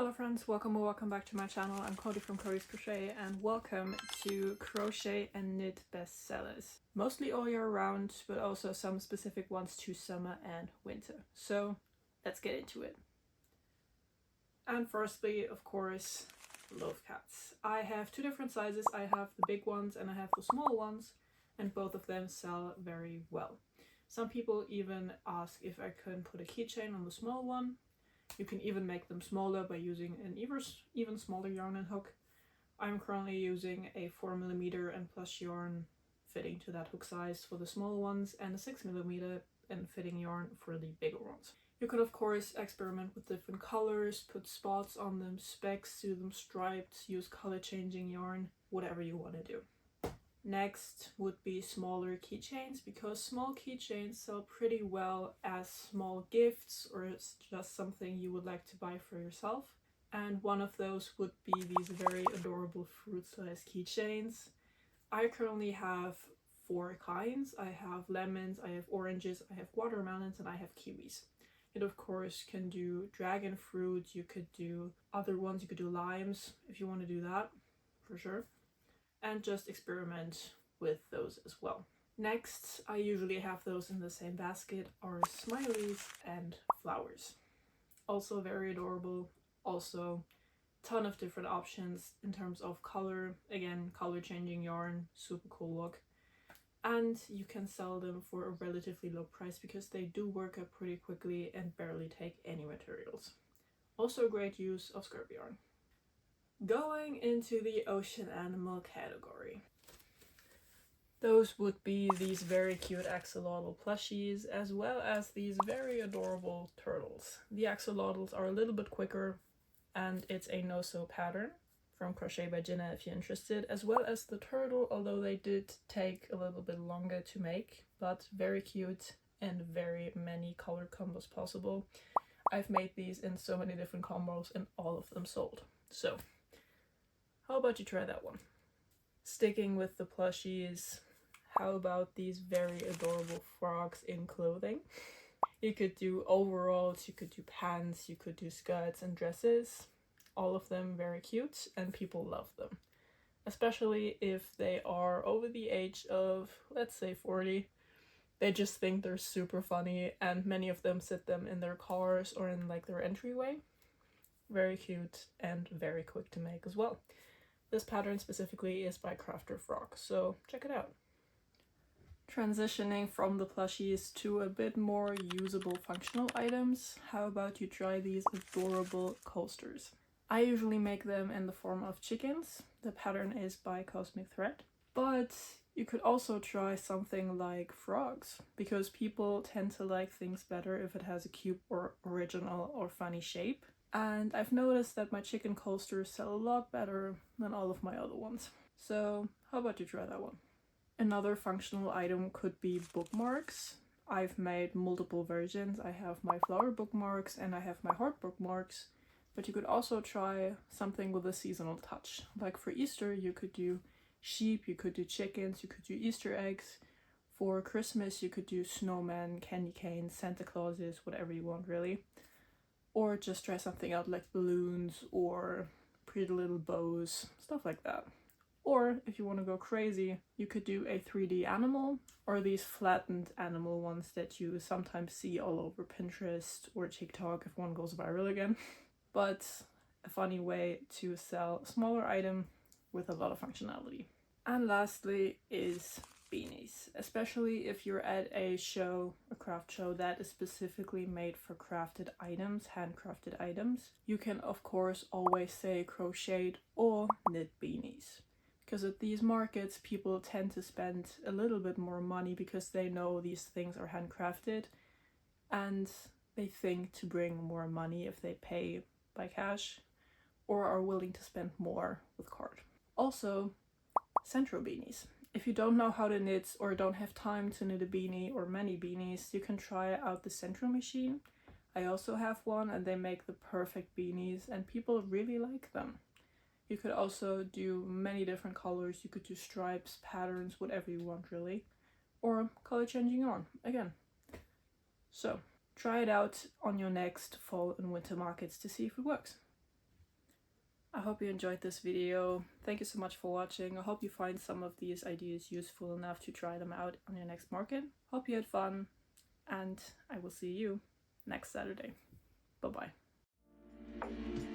Hello friends, welcome or welcome back to my channel. I'm Cody from Cody's Crochet and welcome to Crochet and Knit Bestsellers. Mostly all year round, but also some specific ones to summer and winter. So let's get into it. And firstly, of course, love cats. I have two different sizes. I have the big ones and I have the small ones, and both of them sell very well. Some people even ask if I can put a keychain on the small one. You can even make them smaller by using an even smaller yarn and hook. I'm currently using a 4mm and plus yarn fitting to that hook size for the small ones and a 6mm and fitting yarn for the bigger ones. You can of course experiment with different colors, put spots on them, specks, do them striped, use color changing yarn, whatever you want to do. Next would be smaller keychains, because small keychains sell pretty well as small gifts or it's just something you would like to buy for yourself. And one of those would be these very adorable fruit-sized keychains. I currently have 4 kinds. I have lemons, I have oranges, I have watermelons, and I have kiwis. It of course can do dragon fruit, you could do other ones, you could do limes if you want to do that, for sure. And just experiment with those as well. Next, I usually have those in the same basket, are smileys and flowers. Also very adorable, also ton of different options in terms of color. Again, color changing yarn, super cool look. And you can sell them for a relatively low price because they do work up pretty quickly and barely take any materials. Also great use of scrap yarn. Going into the ocean animal category. Those would be these very cute axolotl plushies, as well as these very adorable turtles. The axolotls are a little bit quicker, and it's a no-sew pattern from Crochet by Jenna if you're interested, as well as the turtle, although they did take a little bit longer to make, but very cute and very many color combos possible. I've made these in so many different combos and all of them sold. So how about you try that one? Sticking with the plushies, how about these very adorable frogs in clothing? You could do overalls, you could do pants, you could do skirts and dresses. All of them very cute and people love them. Especially if they are over the age of, let's say 40. They just think they're super funny and many of them sit them in their cars or in like their entryway. Very cute and very quick to make as well. This pattern specifically is by Crafter Frog, so check it out. Transitioning from the plushies to a bit more usable functional items, how about you try these adorable coasters? I usually make them in the form of chickens. The pattern is by Cosmic Thread. But you could also try something like frogs, because people tend to like things better if it has a cute or original or funny shape. And I've noticed that my chicken coasters sell a lot better than all of my other ones. So how about you try that one? Another functional item could be bookmarks. I've made multiple versions. I have my flower bookmarks and I have my heart bookmarks. But you could also try something with a seasonal touch. Like for Easter, you could do sheep, you could do chickens, you could do Easter eggs. For Christmas, you could do snowmen, candy canes, Santa Clauses, whatever you want really. Or just try something out like balloons or pretty little bows, stuff like that. Or if you want to go crazy, you could do a 3D animal or these flattened animal ones that you sometimes see all over Pinterest or TikTok if one goes viral again. But a funny way to sell a smaller item with a lot of functionality. And lastly is beanies, especially if you're at a show, a craft show that is specifically made for crafted items, handcrafted items. You can of course always say crocheted or knit beanies. Because at these markets people tend to spend a little bit more money because they know these things are handcrafted and they think to bring more money if they pay by cash or are willing to spend more with card. Also, centro beanies. If you don't know how to knit or don't have time to knit a beanie or many beanies, you can try out the centro machine. I also have one and they make the perfect beanies and people really like them. You could also do many different colors. You could do stripes, patterns, whatever you want really. Or color changing yarn, again. So try it out on your next fall and winter markets to see if it works. I hope you enjoyed this video. Thank you so much for watching. I hope you find some of these ideas useful enough to try them out on your next market. Hope you had fun, and I will see you next Saturday. Bye bye.